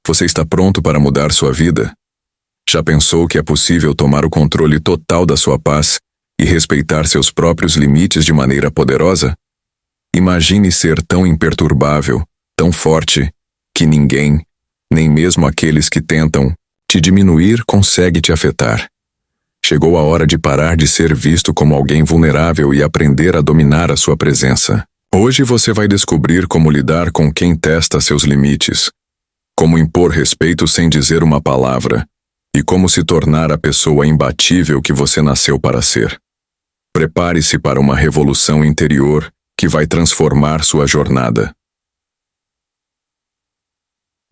Você está pronto para mudar sua vida? Já pensou que é possível tomar o controle total da sua paz e respeitar seus próprios limites de maneira poderosa? Imagine ser tão imperturbável, tão forte, que ninguém, nem mesmo aqueles que tentam te diminuir, consegue te afetar. Chegou a hora de parar de ser visto como alguém vulnerável e aprender a dominar a sua presença. Hoje você vai descobrir como lidar com quem testa seus limites, como impor respeito sem dizer uma palavra, e como se tornar a pessoa imbatível que você nasceu para ser. Prepare-se para uma revolução interior que vai transformar sua jornada.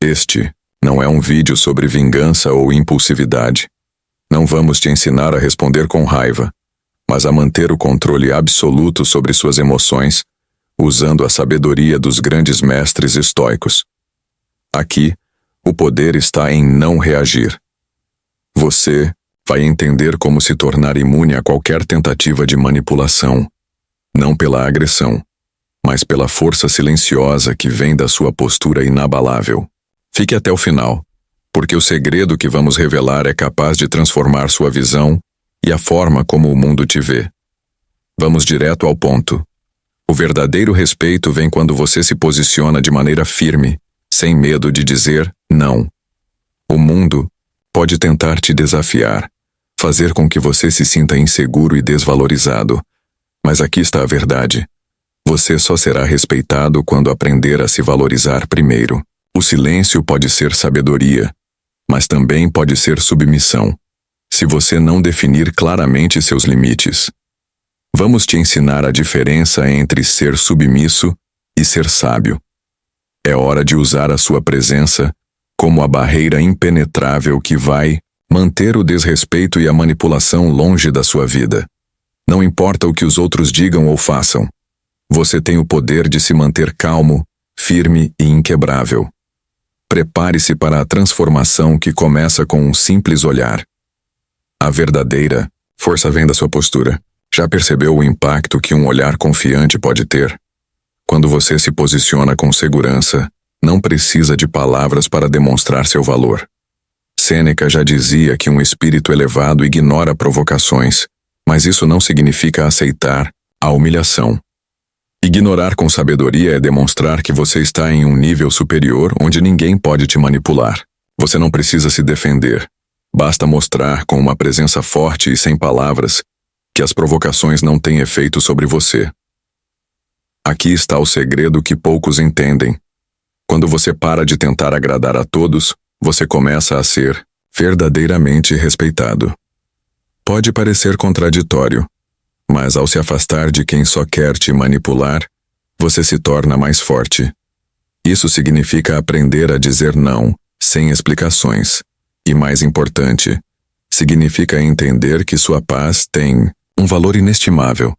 Este não é um vídeo sobre vingança ou impulsividade. Não vamos te ensinar a responder com raiva, mas a manter o controle absoluto sobre suas emoções, usando a sabedoria dos grandes mestres estoicos. Aqui, o poder está em não reagir. Você vai entender como se tornar imune a qualquer tentativa de manipulação, não pela agressão, mas pela força silenciosa que vem da sua postura inabalável. Fique até o final, porque o segredo que vamos revelar é capaz de transformar sua visão e a forma como o mundo te vê. Vamos direto ao ponto. O verdadeiro respeito vem quando você se posiciona de maneira firme, sem medo de dizer não. O mundo pode tentar te desafiar, fazer com que você se sinta inseguro e desvalorizado, mas aqui está a verdade. Você só será respeitado quando aprender a se valorizar primeiro. O silêncio pode ser sabedoria, mas também pode ser submissão, se você não definir claramente seus limites. Vamos te ensinar a diferença entre ser submisso e ser sábio. É hora de usar a sua presença como a barreira impenetrável que vai manter o desrespeito e a manipulação longe da sua vida. Não importa o que os outros digam ou façam, você tem o poder de se manter calmo, firme e inquebrável. Prepare-se para a transformação que começa com um simples olhar. A verdadeira força vem da sua postura. Já percebeu o impacto que um olhar confiante pode ter? Quando você se posiciona com segurança, não precisa de palavras para demonstrar seu valor. Sêneca já dizia que um espírito elevado ignora provocações, mas isso não significa aceitar a humilhação. Ignorar com sabedoria é demonstrar que você está em um nível superior onde ninguém pode te manipular. Você não precisa se defender. Basta mostrar com uma presença forte e sem palavras que as provocações não têm efeito sobre você. Aqui está o segredo que poucos entendem. Quando você para de tentar agradar a todos, você começa a ser verdadeiramente respeitado. Pode parecer contraditório, mas ao se afastar de quem só quer te manipular, você se torna mais forte. Isso significa aprender a dizer não, sem explicações. E mais importante, significa entender que sua paz tem um valor inestimável,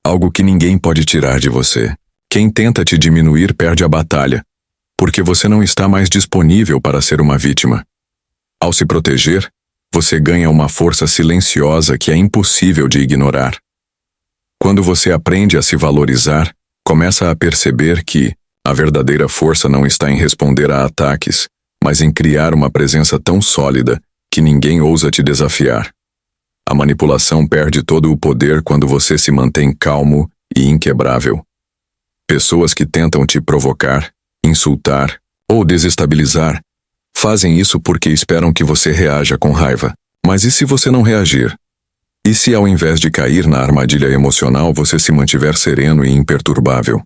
algo que ninguém pode tirar de você. Quem tenta te diminuir perde a batalha, porque você não está mais disponível para ser uma vítima. Ao se proteger, você ganha uma força silenciosa que é impossível de ignorar. Quando você aprende a se valorizar, começa a perceber que a verdadeira força não está em responder a ataques, mas em criar uma presença tão sólida que ninguém ousa te desafiar. A manipulação perde todo o poder quando você se mantém calmo e inquebrável. Pessoas que tentam te provocar, insultar ou desestabilizar fazem isso porque esperam que você reaja com raiva. Mas e se você não reagir? E se ao invés de cair na armadilha emocional você se mantiver sereno e imperturbável?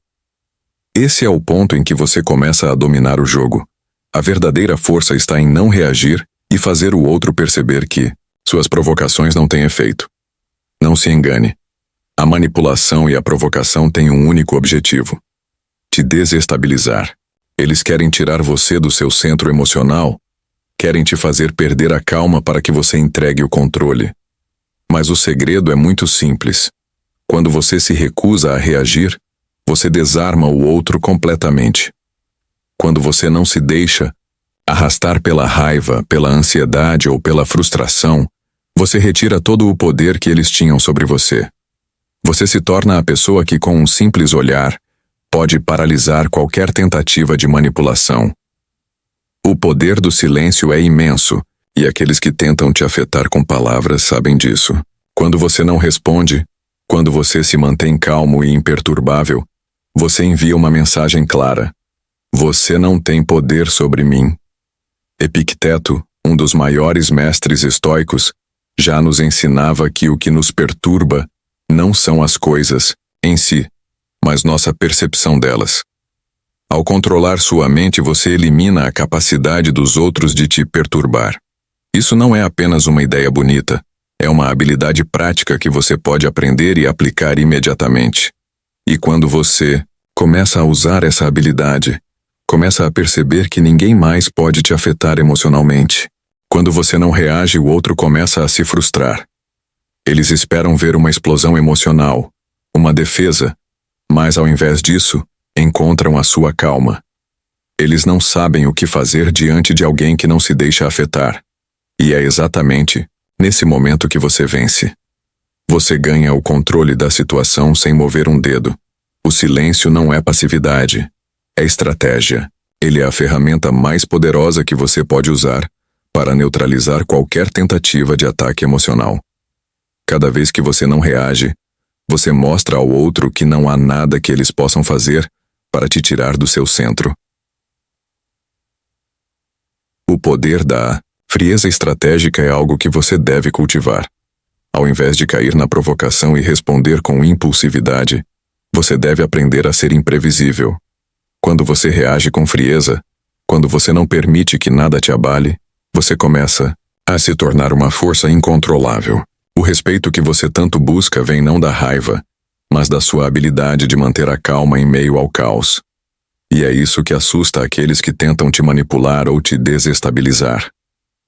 Esse é o ponto em que você começa a dominar o jogo. A verdadeira força está em não reagir e fazer o outro perceber que suas provocações não têm efeito. Não se engane. A manipulação e a provocação têm um único objetivo: te desestabilizar. Eles querem tirar você do seu centro emocional, querem te fazer perder a calma para que você entregue o controle. Mas o segredo é muito simples. Quando você se recusa a reagir, você desarma o outro completamente. Quando você não se deixa arrastar pela raiva, pela ansiedade ou pela frustração, você retira todo o poder que eles tinham sobre você. Você se torna a pessoa que, com um simples olhar, pode paralisar qualquer tentativa de manipulação. O poder do silêncio é imenso, e aqueles que tentam te afetar com palavras sabem disso. Quando você não responde, quando você se mantém calmo e imperturbável, você envia uma mensagem clara. Você não tem poder sobre mim. Epicteto, um dos maiores mestres estoicos, já nos ensinava que o que nos perturba não são as coisas em si, mas nossa percepção delas. Ao controlar sua mente, você elimina a capacidade dos outros de te perturbar. Isso não é apenas uma ideia bonita, é uma habilidade prática que você pode aprender e aplicar imediatamente. E quando você começa a usar essa habilidade, começa a perceber que ninguém mais pode te afetar emocionalmente. Quando você não reage, o outro começa a se frustrar. Eles esperam ver uma explosão emocional, uma defesa, mas ao invés disso, encontram a sua calma. Eles não sabem o que fazer diante de alguém que não se deixa afetar. E é exatamente nesse momento que você vence. Você ganha o controle da situação sem mover um dedo. O silêncio não é passividade, é estratégia. Ele é a ferramenta mais poderosa que você pode usar para neutralizar qualquer tentativa de ataque emocional. Cada vez que você não reage, você mostra ao outro que não há nada que eles possam fazer para te tirar do seu centro. O poder da frieza estratégica é algo que você deve cultivar. Ao invés de cair na provocação e responder com impulsividade, você deve aprender a ser imprevisível. Quando você reage com frieza, quando você não permite que nada te abale, você começa a se tornar uma força incontrolável. O respeito que você tanto busca vem não da raiva, mas da sua habilidade de manter a calma em meio ao caos. E é isso que assusta aqueles que tentam te manipular ou te desestabilizar.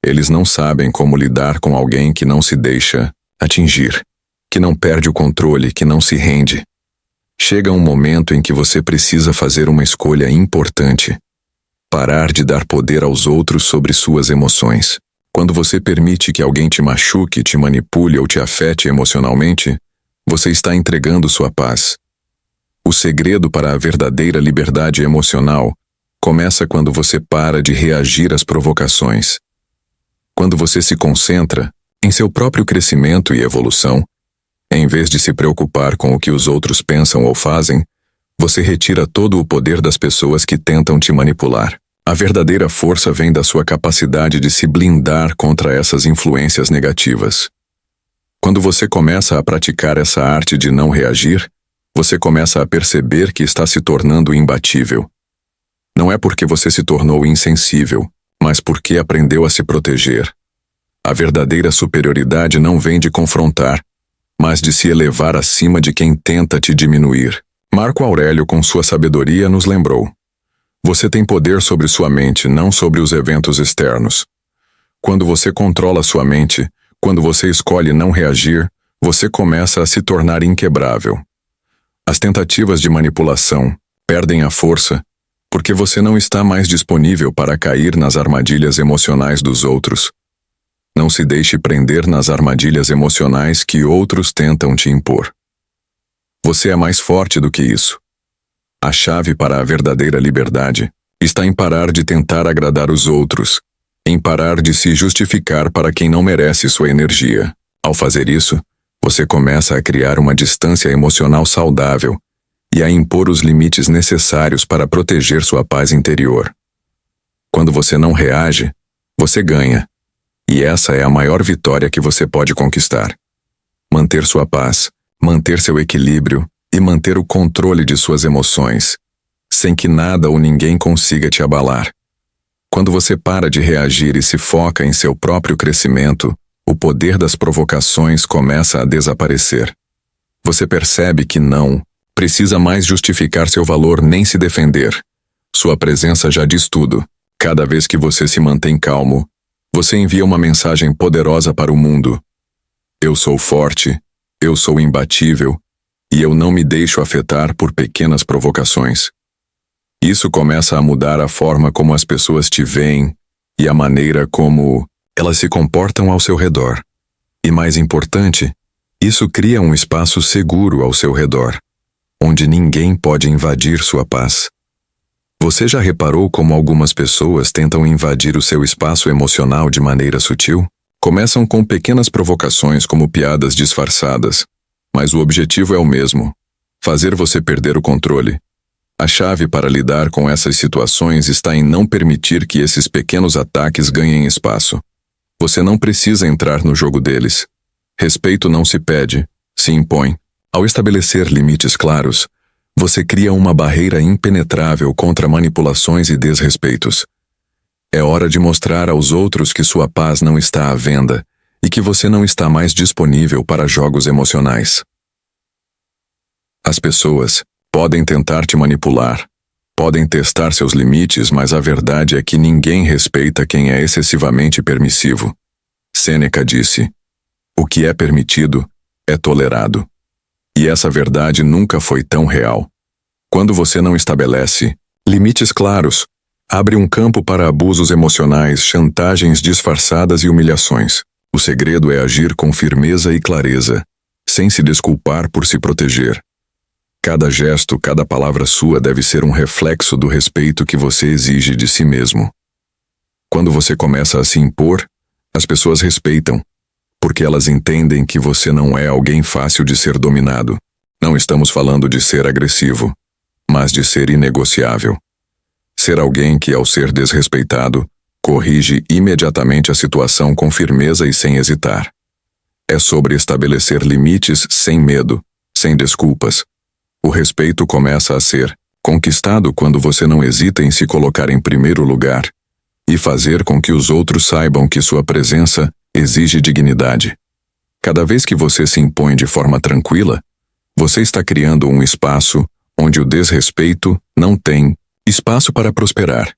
Eles não sabem como lidar com alguém que não se deixa atingir, que não perde o controle, que não se rende. Chega um momento em que você precisa fazer uma escolha importante. Parar de dar poder aos outros sobre suas emoções. Quando você permite que alguém te machuque, te manipule ou te afete emocionalmente, você está entregando sua paz. O segredo para a verdadeira liberdade emocional começa quando você para de reagir às provocações. Quando você se concentra em seu próprio crescimento e evolução, em vez de se preocupar com o que os outros pensam ou fazem, você retira todo o poder das pessoas que tentam te manipular. A verdadeira força vem da sua capacidade de se blindar contra essas influências negativas. Quando você começa a praticar essa arte de não reagir, você começa a perceber que está se tornando imbatível. Não é porque você se tornou insensível, mas porque aprendeu a se proteger. A verdadeira superioridade não vem de confrontar, mas de se elevar acima de quem tenta te diminuir. Marco Aurélio, com sua sabedoria, nos lembrou: você tem poder sobre sua mente, não sobre os eventos externos. Quando você controla sua mente, quando você escolhe não reagir, você começa a se tornar inquebrável. As tentativas de manipulação perdem a força porque você não está mais disponível para cair nas armadilhas emocionais dos outros. Não se deixe prender nas armadilhas emocionais que outros tentam te impor. Você é mais forte do que isso. A chave para a verdadeira liberdade está em parar de tentar agradar os outros, em parar de se justificar para quem não merece sua energia. Ao fazer isso, você começa a criar uma distância emocional saudável e a impor os limites necessários para proteger sua paz interior. Quando você não reage, você ganha. E essa é a maior vitória que você pode conquistar. Manter sua paz, manter seu equilíbrio e manter o controle de suas emoções, sem que nada ou ninguém consiga te abalar. Quando você para de reagir e se foca em seu próprio crescimento, o poder das provocações começa a desaparecer. Você percebe que não precisa mais justificar seu valor nem se defender. Sua presença já diz tudo. Cada vez que você se mantém calmo, você envia uma mensagem poderosa para o mundo. Eu sou forte, eu sou imbatível, e eu não me deixo afetar por pequenas provocações. Isso começa a mudar a forma como as pessoas te veem e a maneira como elas se comportam ao seu redor. E mais importante, isso cria um espaço seguro ao seu redor, onde ninguém pode invadir sua paz. Você já reparou como algumas pessoas tentam invadir o seu espaço emocional de maneira sutil? Começam com pequenas provocações como piadas disfarçadas, mas o objetivo é o mesmo: fazer você perder o controle. A chave para lidar com essas situações está em não permitir que esses pequenos ataques ganhem espaço. Você não precisa entrar no jogo deles. Respeito não se pede, se impõe. Ao estabelecer limites claros, você cria uma barreira impenetrável contra manipulações e desrespeitos. É hora de mostrar aos outros que sua paz não está à venda e que você não está mais disponível para jogos emocionais. As pessoas podem tentar te manipular, podem testar seus limites, mas a verdade é que ninguém respeita quem é excessivamente permissivo. Sêneca disse: "O que é permitido é tolerado." E essa verdade nunca foi tão real. Quando você não estabelece limites claros, abre um campo para abusos emocionais, chantagens disfarçadas e humilhações. O segredo é agir com firmeza e clareza, sem se desculpar por se proteger. Cada gesto, cada palavra sua deve ser um reflexo do respeito que você exige de si mesmo. Quando você começa a se impor, as pessoas respeitam, porque elas entendem que você não é alguém fácil de ser dominado. Não estamos falando de ser agressivo, mas de ser inegociável. Ser alguém que, ao ser desrespeitado, corrige imediatamente a situação com firmeza e sem hesitar. É sobre estabelecer limites sem medo, sem desculpas. O respeito começa a ser conquistado quando você não hesita em se colocar em primeiro lugar e fazer com que os outros saibam que sua presença exige dignidade. Cada vez que você se impõe de forma tranquila, você está criando um espaço onde o desrespeito não tem espaço para prosperar.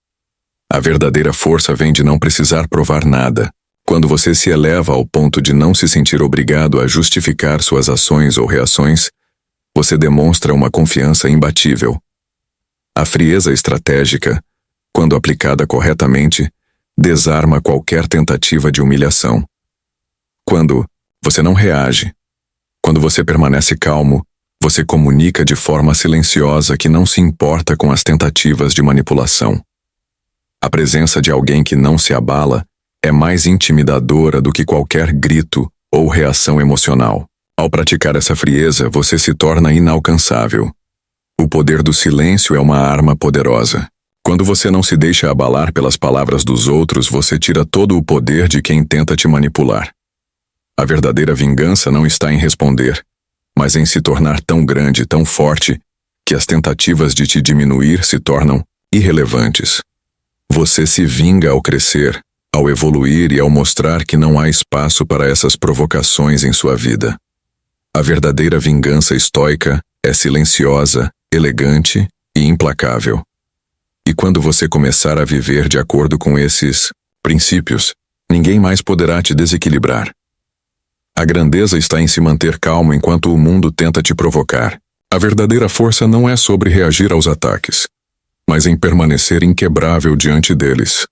A verdadeira força vem de não precisar provar nada. Quando você se eleva ao ponto de não se sentir obrigado a justificar suas ações ou reações, você demonstra uma confiança imbatível. A frieza estratégica, quando aplicada corretamente, desarma qualquer tentativa de humilhação. Quando você não reage, quando você permanece calmo, você comunica de forma silenciosa que não se importa com as tentativas de manipulação. A presença de alguém que não se abala é mais intimidadora do que qualquer grito ou reação emocional. Ao praticar essa frieza, você se torna inalcançável. O poder do silêncio é uma arma poderosa. Quando você não se deixa abalar pelas palavras dos outros, você tira todo o poder de quem tenta te manipular. A verdadeira vingança não está em responder, mas em se tornar tão grande, tão forte, que as tentativas de te diminuir se tornam irrelevantes. Você se vinga ao crescer, ao evoluir e ao mostrar que não há espaço para essas provocações em sua vida. A verdadeira vingança estoica é silenciosa, elegante e implacável. E quando você começar a viver de acordo com esses princípios, ninguém mais poderá te desequilibrar. A grandeza está em se manter calmo enquanto o mundo tenta te provocar. A verdadeira força não é sobre reagir aos ataques, mas em permanecer inquebrável diante deles.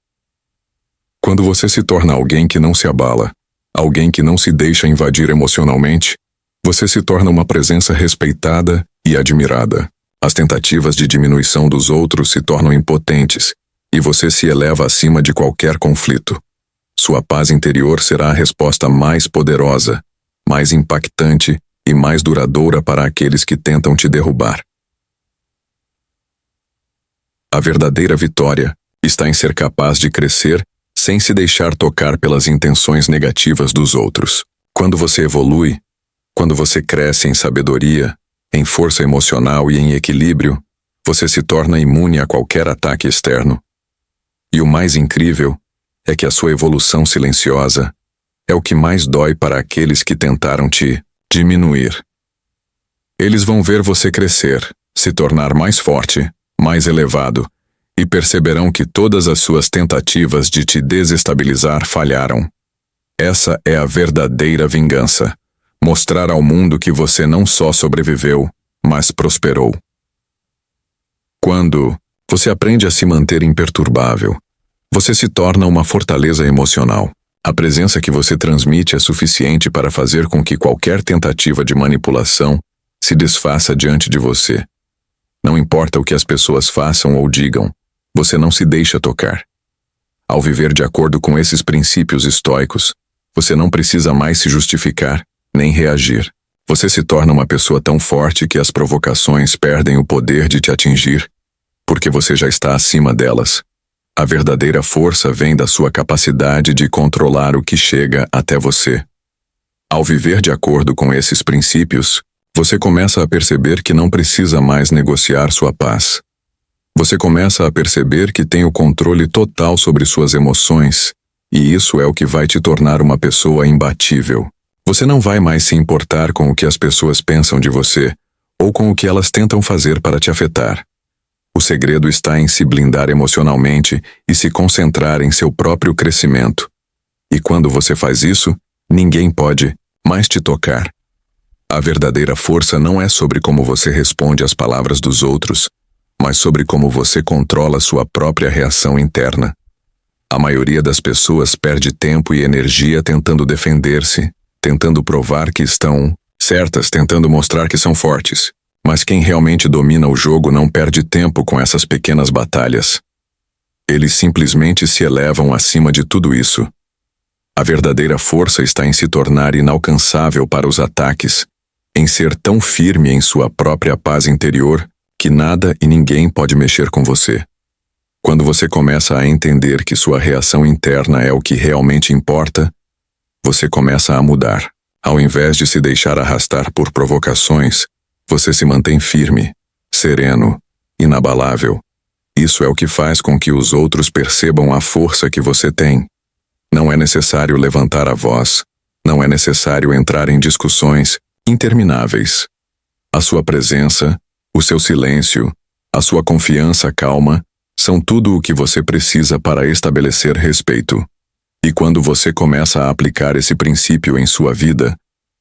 Quando você se torna alguém que não se abala, alguém que não se deixa invadir emocionalmente, você se torna uma presença respeitada e admirada. As tentativas de diminuição dos outros se tornam impotentes e você se eleva acima de qualquer conflito. Sua paz interior será a resposta mais poderosa, mais impactante e mais duradoura para aqueles que tentam te derrubar. A verdadeira vitória está em ser capaz de crescer sem se deixar tocar pelas intenções negativas dos outros. Quando você evolui, quando você cresce em sabedoria, em força emocional e em equilíbrio, você se torna imune a qualquer ataque externo. E o mais incrível é que a sua evolução silenciosa é o que mais dói para aqueles que tentaram te diminuir. Eles vão ver você crescer, se tornar mais forte, mais elevado, e perceberão que todas as suas tentativas de te desestabilizar falharam. Essa é a verdadeira vingança. Mostrar ao mundo que você não só sobreviveu, mas prosperou. Quando você aprende a se manter imperturbável, você se torna uma fortaleza emocional. A presença que você transmite é suficiente para fazer com que qualquer tentativa de manipulação se desfaça diante de você. Não importa o que as pessoas façam ou digam, você não se deixa tocar. Ao viver de acordo com esses princípios estoicos, você não precisa mais se justificar, nem reagir. Você se torna uma pessoa tão forte que as provocações perdem o poder de te atingir, porque você já está acima delas. A verdadeira força vem da sua capacidade de controlar o que chega até você. Ao viver de acordo com esses princípios, você começa a perceber que não precisa mais negociar sua paz. Você começa a perceber que tem o controle total sobre suas emoções, e isso é o que vai te tornar uma pessoa imbatível. Você não vai mais se importar com o que as pessoas pensam de você, ou com o que elas tentam fazer para te afetar. O segredo está em se blindar emocionalmente e se concentrar em seu próprio crescimento. E quando você faz isso, ninguém pode mais te tocar. A verdadeira força não é sobre como você responde às palavras dos outros, mas sobre como você controla sua própria reação interna. A maioria das pessoas perde tempo e energia tentando defender-se, tentando provar que estão certas, tentando mostrar que são fortes. Mas quem realmente domina o jogo não perde tempo com essas pequenas batalhas. Eles simplesmente se elevam acima de tudo isso. A verdadeira força está em se tornar inalcançável para os ataques, em ser tão firme em sua própria paz interior que nada e ninguém pode mexer com você. Quando você começa a entender que sua reação interna é o que realmente importa, você começa a mudar. Ao invés de se deixar arrastar por provocações, você se mantém firme, sereno, inabalável. Isso é o que faz com que os outros percebam a força que você tem. Não é necessário levantar a voz, não é necessário entrar em discussões intermináveis. A sua presença, o seu silêncio, a sua confiança calma, são tudo o que você precisa para estabelecer respeito. E quando você começa a aplicar esse princípio em sua vida,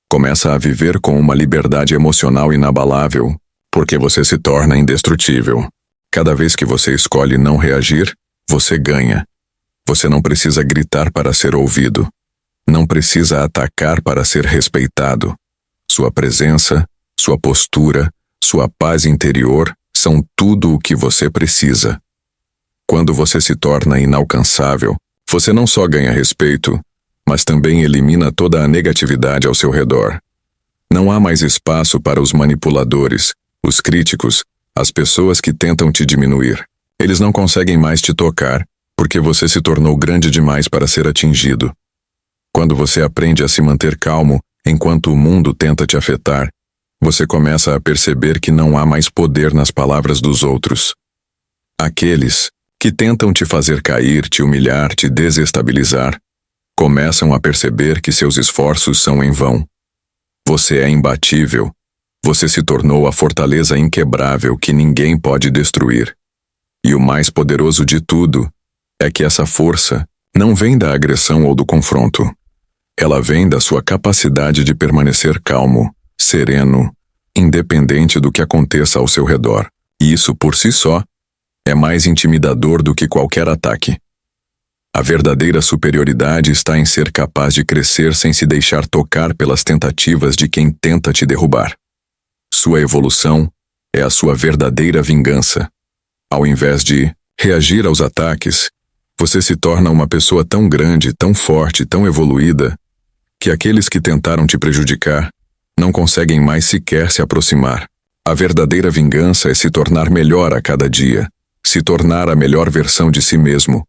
começa a viver com uma liberdade emocional inabalável, porque você se torna indestrutível. Cada vez que você escolhe não reagir, você ganha. Você não precisa gritar para ser ouvido. Não precisa atacar para ser respeitado. Sua presença, sua postura, sua paz interior são tudo o que você precisa. Quando você se torna inalcançável, você não só ganha respeito, mas também elimina toda a negatividade ao seu redor. Não há mais espaço para os manipuladores, os críticos, as pessoas que tentam te diminuir. Eles não conseguem mais te tocar, porque você se tornou grande demais para ser atingido. Quando você aprende a se manter calmo enquanto o mundo tenta te afetar, você começa a perceber que não há mais poder nas palavras dos outros. Aqueles que tentam te fazer cair, te humilhar, te desestabilizar, começam a perceber que seus esforços são em vão. Você é imbatível. Você se tornou a fortaleza inquebrável que ninguém pode destruir. E o mais poderoso de tudo é que essa força não vem da agressão ou do confronto. Ela vem da sua capacidade de permanecer calmo, sereno, independente do que aconteça ao seu redor. E isso, por si só, é mais intimidador do que qualquer ataque. A verdadeira superioridade está em ser capaz de crescer sem se deixar tocar pelas tentativas de quem tenta te derrubar. Sua evolução é a sua verdadeira vingança. Ao invés de reagir aos ataques, você se torna uma pessoa tão grande, tão forte, tão evoluída, que aqueles que tentaram te prejudicar não conseguem mais sequer se aproximar. A verdadeira vingança é se tornar melhor a cada dia, se tornar a melhor versão de si mesmo,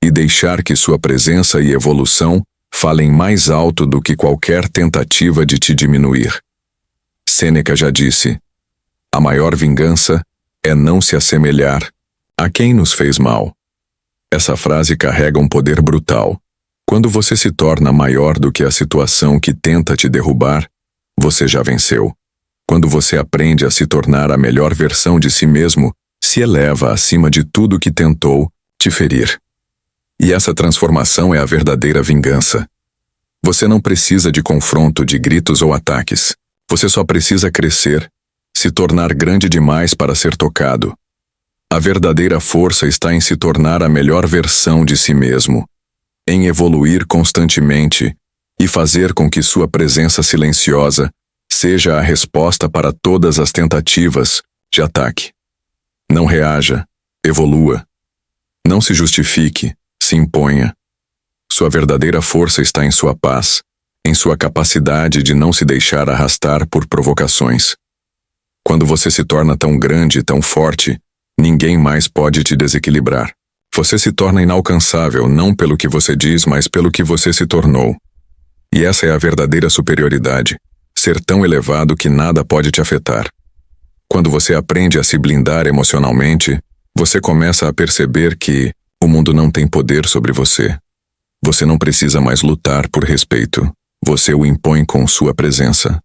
e deixar que sua presença e evolução falem mais alto do que qualquer tentativa de te diminuir. Sêneca já disse: a maior vingança é não se assemelhar a quem nos fez mal. Essa frase carrega um poder brutal. Quando você se torna maior do que a situação que tenta te derrubar, você já venceu. Quando você aprende a se tornar a melhor versão de si mesmo, se eleva acima de tudo que tentou te ferir. E essa transformação é a verdadeira vingança. Você não precisa de confronto, de gritos ou ataques. Você só precisa crescer, se tornar grande demais para ser tocado. A verdadeira força está em se tornar a melhor versão de si mesmo, em evoluir constantemente e fazer com que sua presença silenciosa seja a resposta para todas as tentativas de ataque. Não reaja, evolua. Não se justifique, se imponha. Sua verdadeira força está em sua paz, em sua capacidade de não se deixar arrastar por provocações. Quando você se torna tão grande e tão forte, ninguém mais pode te desequilibrar. Você se torna inalcançável não pelo que você diz, mas pelo que você se tornou. E essa é a verdadeira superioridade, ser tão elevado que nada pode te afetar. Quando você aprende a se blindar emocionalmente, você começa a perceber que o mundo não tem poder sobre você. Você não precisa mais lutar por respeito, você o impõe com sua presença.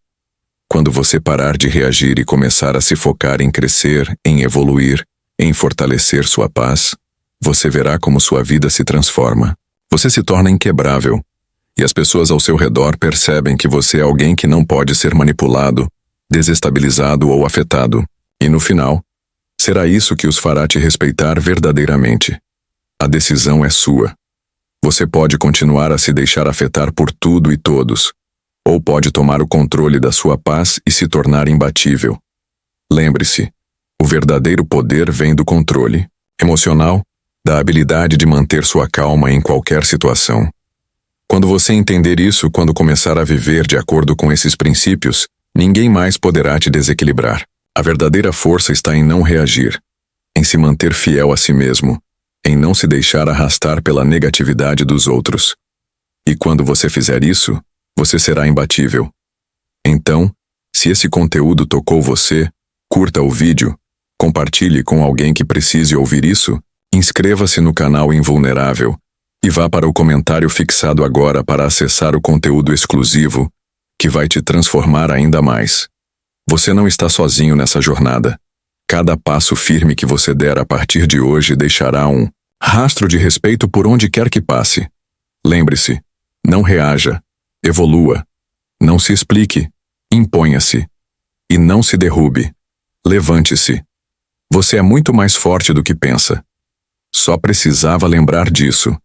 Quando você parar de reagir e começar a se focar em crescer, em evoluir, em fortalecer sua paz, você verá como sua vida se transforma. Você se torna inquebrável, e as pessoas ao seu redor percebem que você é alguém que não pode ser manipulado, desestabilizado ou afetado. E no final, será isso que os fará te respeitar verdadeiramente. A decisão é sua. Você pode continuar a se deixar afetar por tudo e todos, ou pode tomar o controle da sua paz e se tornar imbatível. Lembre-se, o verdadeiro poder vem do controle emocional, da habilidade de manter sua calma em qualquer situação. Quando você entender isso, quando começar a viver de acordo com esses princípios, ninguém mais poderá te desequilibrar. A verdadeira força está em não reagir, em se manter fiel a si mesmo, em não se deixar arrastar pela negatividade dos outros. E quando você fizer isso, você será imbatível. Então, se esse conteúdo tocou você, curta o vídeo, compartilhe com alguém que precise ouvir isso, inscreva-se no canal Invulnerável e vá para o comentário fixado agora para acessar o conteúdo exclusivo que vai te transformar ainda mais. Você não está sozinho nessa jornada. Cada passo firme que você der a partir de hoje deixará um rastro de respeito por onde quer que passe. Lembre-se, não reaja, evolua, não se explique, imponha-se e não se derrube. Levante-se. Você é muito mais forte do que pensa. Só precisava lembrar disso.